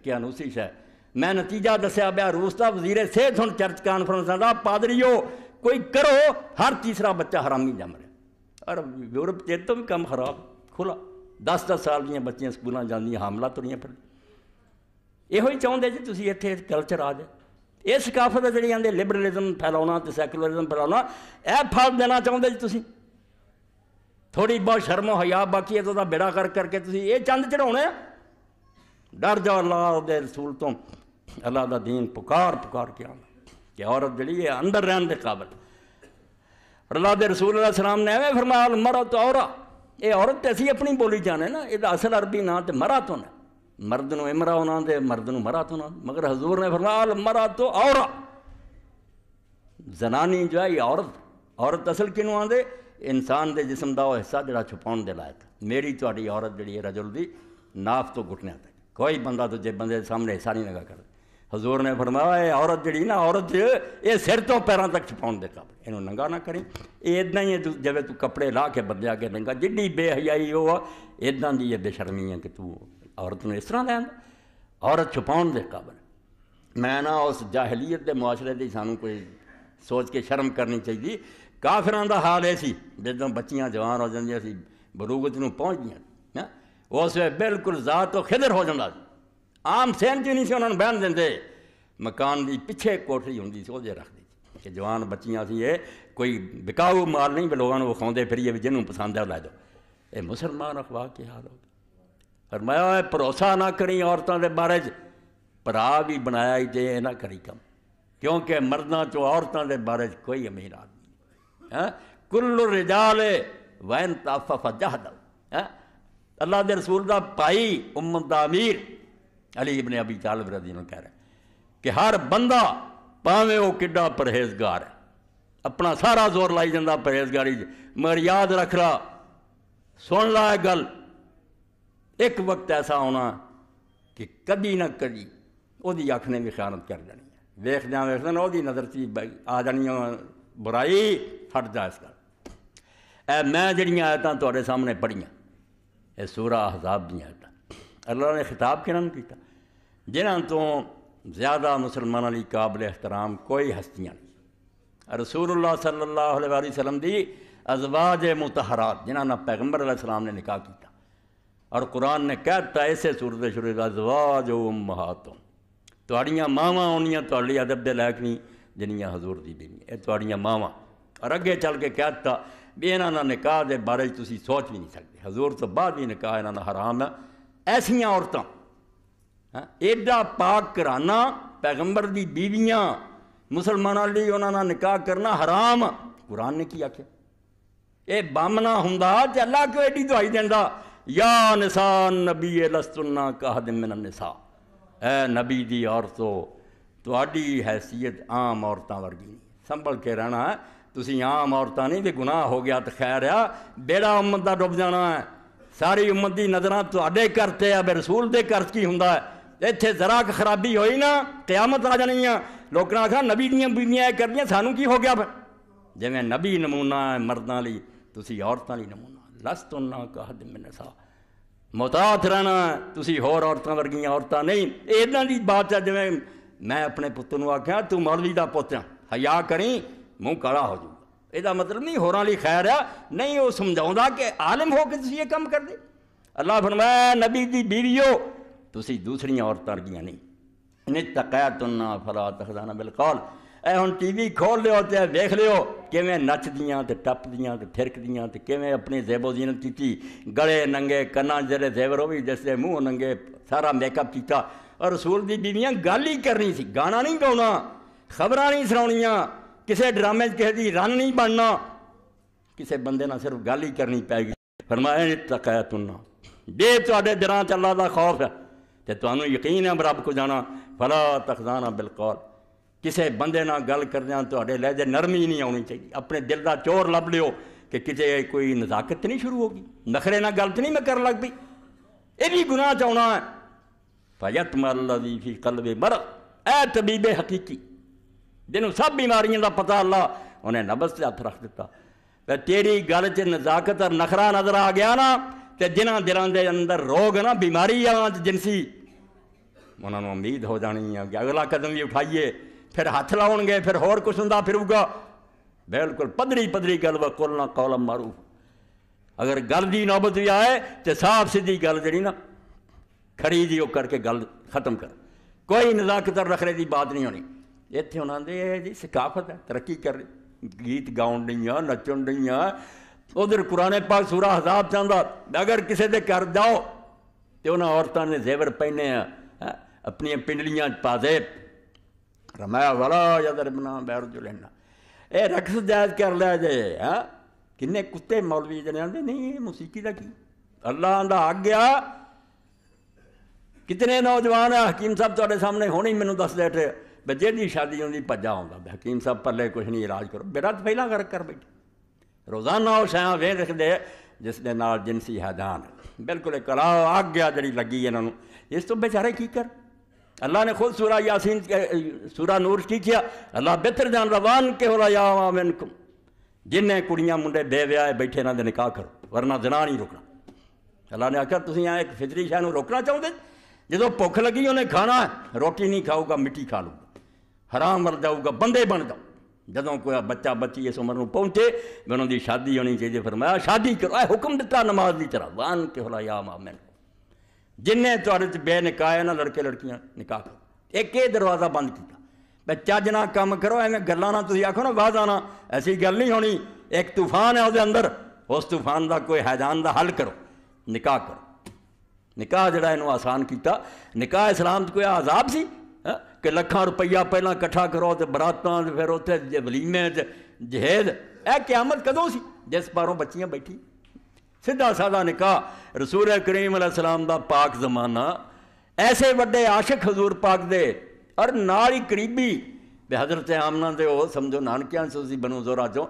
چکیا اسی شے میں نتیجہ دسیا پیا روس کا وزیر صحت ہوں چرچ کانفرنس کا پادریو کوئی کرو ہر تیسرا بچہ حرامی جم رہا اور یورپ چیز تو بھی کم خراب کھلا 10 سال دیا بچیاں سکولوں جاندیاں حاملہ تریاں پھر یہ چاہتے جی تھی اتنے کلچر آ جائے یہ ثقافت ہے جی آدھے لبرلزم پھیلاؤنا تو سیکولرزم پھیلاؤنا یہ پھل دینا چاہتے جی تھی تھوڑی بہت شرم و حیا باقی ہے تو بیڑا کر کے تھی یہ چند چڑھاؤنے ڈر جاؤ اللہ دے رسول تو اللہ دا دین پکار کے آنا کہ عورت جڑی ہے اندر رہن دے قابل اور اللہ دے رسول علیہ السلام نے ایویں فرمایا مرد تو عورت یہ عورت تو اسی اپنی بولی جانے نا یہ اصل عربی نا تو مرا تو نا مرد نو امرا ہونا دے مرد نو مرا تو نا مگر حضور نے فرمایا مرا تو عورت زنانی جو ہے یہ عورت اصل کنوں آدھے انسان دے جسم دا وہ حصہ جڑا چھپاؤن دے لائق میری تہاڈی عورت جڑی ہے رجل دی ناف تو گھٹنے تک کوئی بندہ تو جے بندے سامنے حصہ نہیں لگا کر حضور نے فرمایا یہ عورت جڑی نا عورت یہ سر تو پیراں تک چھپاؤن دے قابل یہ ننگا نہ کریں یہ ادنا ہی ہے جب تو کپڑے لا کے بدلیا کے ننگا جڈی بے حیائی وہ ادنا دی بے شرمی ہے کہ تو عورت نے اس طرح لین عورت چھپاؤن دے قابل میں نا اس جاہلیت دے معاشرے دی سانوں کوئی سوچ کے شرم کرنی چاہیے کافران دا حال ایسی جدوں بچیاں جوان ہو جاندیاں سی بلوغت نوں پہنچ گیا اس وقت بالکل ذات و خضر ہو جاتا عام سین چ نہیں سی انہوں نے بہن دیں مکان دی پیچھے کوٹری ہوں سی وہ رکھ دی کہ جوان بچیاں سی یہ کوئی بکاؤ مال نہیں لوگوں کو کھاؤندے پھریے بھی جنہوں پسند ہے لے دو یہ مسلمان اخلاق کے حال ہو فرمایا بھروسہ نہ کری عورتوں کے بارے پرا بھی بنایا ہی جے نہ کری کم کیونکہ مرداں چو عورتوں کے بارے کوئی امیر آدمی نہیں کل الرجال وین تعفف جہد اللہ دے رسول دا پائی امت دا امیر علی ابن ابی طالب رضی اللہ عنہ کہہ رہے ہیں کہ ہر بندہ پاویں وہ کڈا پرہیزگار ہے اپنا سارا زور لائی جاندہ پرہیزگاری مگر یاد رکھ رہا سن لا ہے گل ایک وقت ایسا ہونا کہ کدی نہ کدی وہ دی اکھ نے بھی خیانت کر جانی ہے ویکھدیاں وہ دی نظر چی آ جانی برائی ہٹ جا اس کا میں جڑیاں آیتاں تہاڈے سامنے پڑھیاں یہ سورہ احزاب دی آیتاں اللہ نے خطاب کہنا کیتا جنہاں تو زیادہ مسلمانوں لی قابل احترام کوئی ہستیاں نہیں رسول اللہ صلی اللہ علیہ وسلم دی ازواج مطہرات جنہاں نا پیغمبر علیہ السلام نے نکاح کیتا اور قرآن نے کہتا ایسے سورت شروع ازواج امہاتوں تہاڈیاں ماواں ہونیاں تہاڈی ادب دے لائق نہیں جنیاں حضور دی بیوی یہ تہاڈیاں ماواں اور اگے چل کے کہتا بھی انہاں نا نکاح دے بارے تسی سوچ بھی نہیں سکتے حضور تو بعد بھی نکاح انہاں نا حرام ہے ایسیاں عورتاں ایڈا پاک کرانا پیغمبر دی بیویاں مسلمانوں لی انہاں نا نکاح کرنا حرام قرآن نے کی آکھیا اے بامنا ہوندا تے اللہ کیوں ایڈی دعائی دیندا یا نساء نبی لستن کاحد من النساء اے نبی دی عورتوں تہاڈی حیثیت عام عورتاں ورگی نہیں سنبھل کے رہنا ہے تسی عام عورتاں نہیں بھی گناہ ہو گیا تو خیر ہے بیڑا امت دا ڈب جانا ہے ساری امت دی نظراں تہاڈے کرتے اب رسول دے کر کی ہوندا ہے اتنے ذرا خرابی ہوئی نا قیامت آ جانی ہے لوگوں نے آخا نبی دیاں بیویاں کر دیاں سانوں کی ہو گیا پھر جی میں نبی نمونہ ہے مرداں لی تسی عورتاں لی نمونہ لستن کاحد من النساء محتاط رہنا تسی ہور عورتاں ورگیاں عورتاں نہیں اداں دی بات ہے جی میں اپنے پتر نوں آکھیا تو مولوی دا پوت ہے حیا کریں منہ کالا ہو جاؤ یہ مطلب نہیں ہوراں لی خیر ہے نہیں وہ سمجھاؤں کہ عالم ہو کے تسی یہ کم کر دے اللہ فرمایا نبی دی بیویو تسی دوسری عورتاں ورگیاں نہیں ان اتقیتن فلا تخضعن بالقول اے ہن ٹی وی کھول لیو تے ویکھ لیو کیویں نچ دیاں تے ٹپ دیاں تے تھرک دیاں تے کیویں اپنی زیب و زینت کیتی گلے ننگے کناں جڑے زیور ہوئی جس دے منہ ننگے سارا میک اپ کیتا اور رسول دی بیویاں گل ہی کرنی سی گانا نہیں گاؤنا خبراں نہیں سناؤنیاں کسے ڈرامے کہے دی رن نہیں بننا کسے بندے نہ صرف گل ہی کرنی پائے گی فرمایا اتقیتن جے تہاڈے دلاں چ اللہ دا خوف ہے تے تانوں یقین ہے رب کو جانا فلا تخضعن بالقول کسے بندے نہ گل کردیاں تہاڈے لہجے نرمی نہیں آنی چاہیے اپنے دل دا چور لب لیو کہ کتے کوئی نزاکت نہیں شروع ہوگی نخرے نہ غلط نہیں میں کر لگ پئی یہ بھی گناہ چاہنا ہے فیطمع الذی فی قلب مرض اے طبیب حقیقی جنہوں سب بیماریاں دا پتہ اللہ انہیں نبض سے ہاتھ رکھ دیتا تیری گل چ نزاکت اور نخرہ نظر آ گیا نا تے جنہاں دلاں دے اندر روگ نا بیماری جنسی انہوں نے امید ہو جانی ہے کہ اگلا قدم بھی اٹھائیے، پھر ہاتھ لاؤ گے، پھر ہور کچھ ہوں پھروگا. بالکل پدری گل وقلنا قولا معروف. اگر گل دی نوبت بھی آئے تو صاف سیدھی گل جڑی نا کھڑی دی وہ کر کے گل ختم کر، کوئی نزاکت رکھنے دی بات نہیں ہونی. اتنے انہوں نے جی ثقافت ہے، ترقی کر رہی، گیت گاؤن ڈیاں، نچن ڈیاں. ادھر قرآن پاک سورہ احزاب چاہتا اگر کسی دے گھر جاؤ تو انہوں عورتوں نے زیور پہنے ہیں، اپنی پنڈلیاں پازیب رمایا والا یضربنا بارجلہن، اے رقص جائز کر لیا جے. کنے کتے مولوی جنے آتے نہیں موسیقی دا کی، اللہ آندا آ گیا. کتنے نوجوان ہیں حکیم صاحب تھوڑے سامنے ہونے مینوں دس دے تھے بچے دی شادی ہوندی بھجا آتا، حکیم صاحب پلے کچھ نہیں علاج کرو، بیٹا تو پہلا کر بیٹھے. روزانہ وہ شاید وے رکھتے جس دے نال جنسی حیدان بالکل ایک آ گیا جڑی لگی انہوں نے. اس تو بیچارے کی کر، اللہ نے خود سورہ یاسین سورہ نور کی کیا، اللہ بہتر جان روان کے ہو یا منکم، جنہیں کڑیاں منڈے بے ویاہ بیٹھے انہوں نے نکاح کرو ورنہ زنا نہیں رکنا. اللہ نے آخر تسی یہاں ایک فطری شاہ نو روکنا چاہتے، جدو بھوک لگی انہیں کھانا ہے، روٹی نہیں کھاؤ گا مٹی کھا لو گا، حرام مر جاؤ گا، بندے بن جاؤ. جدوں کوئی بچہ بچی اس عمر میں پہنچے انہوں دی شادی ہونی چاہیے، فرمایا شادی کرو، اے حکم دیتا نماز دی طرح وان کے ہلا یا مامن، جنہیں تھوڑے بے نکاح ہے نا لڑکے لڑکیاں نکاح کرو. ایک یہ دروازہ بند کیا بھائی چج نہ کام کرو، ایویں گلاں نہ تسی آکھو نا واز آنا، ایسی گل نہیں ہونی. ایک طوفان ہے وہ اندر، اس طوفان دا کوئی حیدان دا حل کرو، نکاح کرو. نکاح جڑا انہوں آسان کیتا. نکاح اسلام کوئی عذاب سی کہ لکھاں روپیہ پہلا کٹھا کرو تو براتاں پھر اتنے ولیمے جہیز. اے قیامت کدوں سی جس پاروں بچیاں بیٹھی. سیدھا سادہ نکاح رسول کریم علیہ السلام دا پاک زمانہ، ایسے وڈے عاشق حضور پاک دے اور نال ہی قریبی بے حضرت آمنہ دے وہ سمجھو نانکیاں سے بنو زورا چوں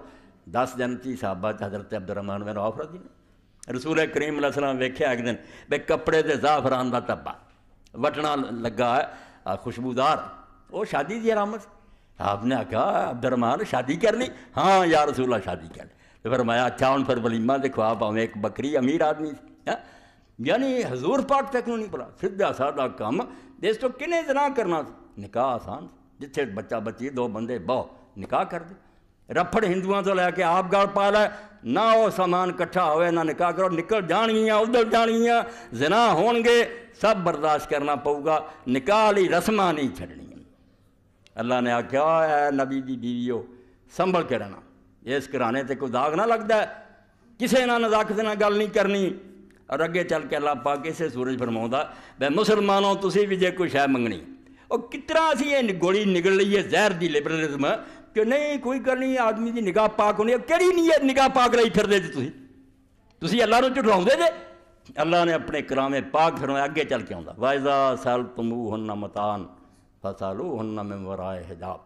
10 جنتی صحابہ حضرت عبدالرحمن بن عوف رضی اللہ. رسول کریم علیہ السلام ویکھیا ایک دن بے کپڑے دے زعفران دا ٹبا وٹنا لگا ہے خوشبودار، وہ شادی دی علامت. آپ نے کہا عبدالرحمن شادی کر لی؟ ہاں یا رسول اللہ شادی کر لی. تو فرمایا اچھا ہوں پھر ولیمہ دیکھو آپ ہمیں ایک بکری امیر آدمی یعنی حضور پاک تک نہیں پڑا. سیدھا سادہ کام دیس تو کنے زنا کرنا. نکاح آسان جتھے بچہ بچی 2 بندے بہو نکاح کر دے. رفڑ ہندوؤں تو لے کے آپ گل پا لے نہ وہ سامان کٹھا ہوئے نہ نکاح کرو، نکل جانگیاں ادھر جانگیاں زنا ہون گے سب برداشت کرنا پؤ گا، نکاح لی رسماں نہیں چھڑنی. اللہ نے آخیا اے نبی دی بیویو سنبھل کے رہنا، اس گھرانے تے کوئی داغ نہ لگتا ہے، کسے نہ نزاکت نہ گل نہیں کرنی. اور اگے چل کے اللہ پاک اسے سورج فرماؤندا بے مسلمانوں تسی بھی جے کوئی شے منگنی اور کتنا اسی یہ گولی نگل لئی ہے زہر دی لبرلزم کہ نہیں کوئی گل نہیں آدمی دی نگاہ پاک ہونی ہے. کیڑی نیت نگاہ پاک لئی پھر دے جی تسی اللہ نو جھٹلاؤں دے جے. اللہ نے اپنے کلام پاک فرمایا اگے چل کے آندا وَإِذَا سَأَلْتُمُوهُنَّ مَتَاعًا فَاسْأَلُوهُنَّ مِنْ وَرَاءِ حِجَابٍ.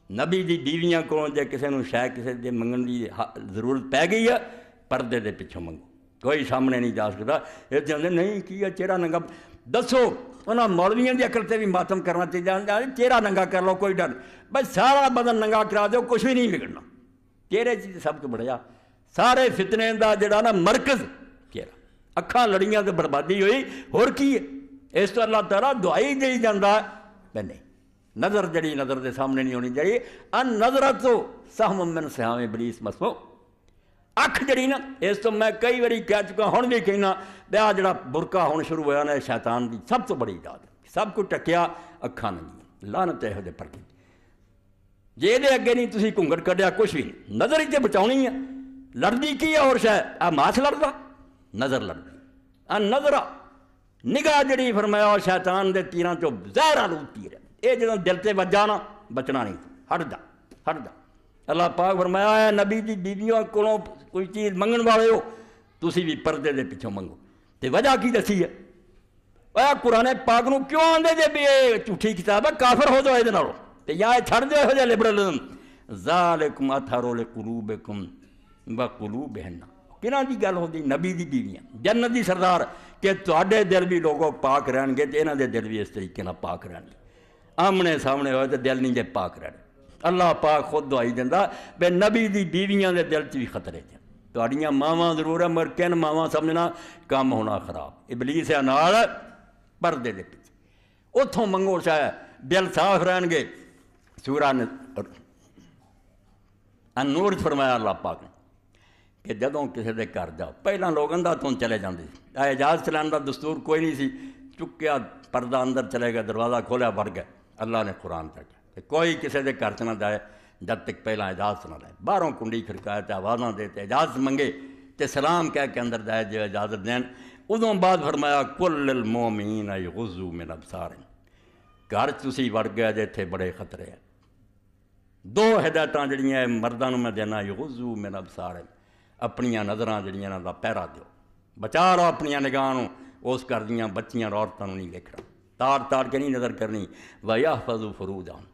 نبی دی بیویاں کو جے کسے نو شے کسے دے منگن دی ضرورت پی گئی ہے پردے دے پیچھوں منگو، کوئی سامنے نہیں جا سکتا. یہ جاندے نہیں کی ہے چہرہ ننگا دسو انہاں مولویاں دی عقل تے بھی ماتم کرنا چاہیے. چہرہ ننگا کر لو کوئی ڈر بس سارا بدن ننگا کرا دو کچھ بھی نہیں بگڑنا. چہرے چیز سب کو بڑھیا سارے فتنے دا جڑا نا مرکز چہرہ. اکھاں لڑیاں تے بربادی ہوئی ہور کی ہے. اس تو اللہ تعالیٰ دعائی دے جاندا ہے نہیں نظر جڑی نظر دے سامنے نہیں ہونی چاہیے. ان نظرت سہم من سہام ابلیس مسمو. اکھ جڑی نا اس تو میں کئی باری کہہ چکا ہوں بھی کہنا بیا جڑا برقع ہونا شروع ہوا نا شیطان دی سب تو بڑی ایجاد ہے. سب کو ٹکیا اکھاں نہیں لعنت ہے پر جی یہ اگے نہیں تسی گھونگٹ کڈیا کچھ بھی نہیں. نظر ہی تے بچاؤنی ہے. لڑدی کی ہے اور شاید آ ماس لڑدا نظر لڑدی آ نظر نگاہ جڑی فرمایا شیطان دے تیراں چوں زہر آلودتی رہے. یہ جدوں دل تے وجا نا بچنا نہیں ہٹ جا ہٹ جا. اللہ پاک فرمایا ہے نبی دی بیویوں کولوں کوئی چیز منگن والے ہو تسی بھی پردے دے پیچھوں منگو. تے وجہ کی دسی ہے اے قرآن پاک نو کیوں آندے جے بھی یہ جھوٹھی کتاب ہے کافر ہو جاؤ یہ نالوں تے یا چھڑ دے ہو جا لبرلزم. ذالکم اطہر لقلوبکم وقلوبہن. کنہاں دی گل ہوندی نبی دی بیویاں جنت دی سردار کہ تواڈے دل بھی لوگوں پاک رہن گے تے انہاں دے دل بھی اس طریقے نال پاک رہن گے. آمنے سامنے ہوئے تے دل نہیں جے پاک رہن. اللہ پاک خود دعائی دینا بے نبی دی بیویاں دے دل چ بھی خطرے تھے. تواڈیاں ماواں ضرور ہے مگر کن ماواں سمجھنا کام ہونا خراب. ابلیس ہے نال پردے دے پیچھے اتوں منگو شاید دل صاف رہن گے۔ سورہ النور فرمایا اللہ پاک نے کہ جدوں کسی دے گھر جاؤ، پہلاں لوگ اندھا تو چلے جاندے سی، اجازت چلانے کا دستور کوئی نہیں سی، چکیا پردہ اندر چلے گئے، دروازہ کھولیا بڑھ گئے۔ اللہ نے قرآن چکیا کہ کوئی کسی دے گھر نہ جائے جب تک پہلا اجازت نہ لے، باہروں کنڈی کھڑکائے تے آوازاں دے تے اجازت منگے تے سلام کہہ کے اندر جائے جو اجازت دین۔ ادوں بعد فرمایا کل للمومنین یغضوا من ابصارہم، گھر تسی وڑ گئے جتھے بڑے خطرے ہیں۔ دو ہدایتاں جڑیاں مرداں نوں میں دینا، یغضوا من ابصارہم، اپنیاں نظراں جڑیاں انہاں دا پہرا دیو، بچا لو اپنیاں نگاہ نوں، اس گھر دیاں بچیاں اور عورتاں نوں نہیں ویکھنا، تاڑ کے نہیں نظر کرنی، وَيَحْفَظُوا فُرُوجَهُمْ،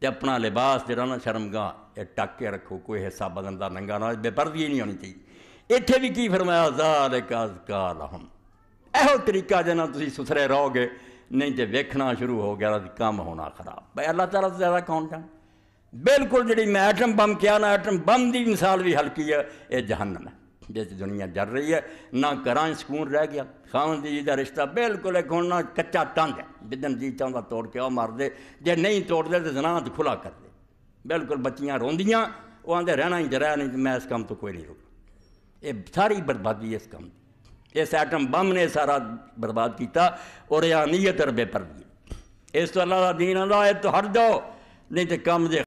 تے اپنا لباس جڑا نا شرمگاہ یہ ٹک کے رکھو، کوئی حصہ بدن دا ننگا نہ، بے پردگی نہیں ہونی چاہیے۔ اتنے بھی کی فرمایا ذَلِكَ أَزْكَىٰ لَهُمْ، ایہو طریقہ جنا تسی ستھرے رہو گے، نہیں تے ویکھنا شروع ہو گیا تو کام ہونا خراب۔ بھائی اللہ تعالیٰ سے زیادہ کون جان؟ بالکل جڑی میں ایٹم بم کیا نا، ایٹم بم دی مثال بھی ہلکی ہے، یہ جہنم ہے جس دنیا جل رہی ہے، نہ گھراں سکون رہ گیا، خاوند دی دا رشتہ بالکل ایک ہوں نہ کچا ٹنڈ ہے، جدن جی چاہتا توڑ کے وہ مار دے، جے نہیں توڑ دے تو زنا تو کھلا کر دے، بالکل بچیاں روندیاں، وہ آندے رہنا ہی جرا نہیں، میں اس کام تو کوئی نہیں رکا۔ یہ ساری بربادی ہے اس کام دی، اس ایٹم بم نے سارا برباد کیتا، اور یہ نیت اور بے پردگی۔ اس تو اللہ دا دین آندا ہے تو ہٹ جاؤ، نہیں تو کام دے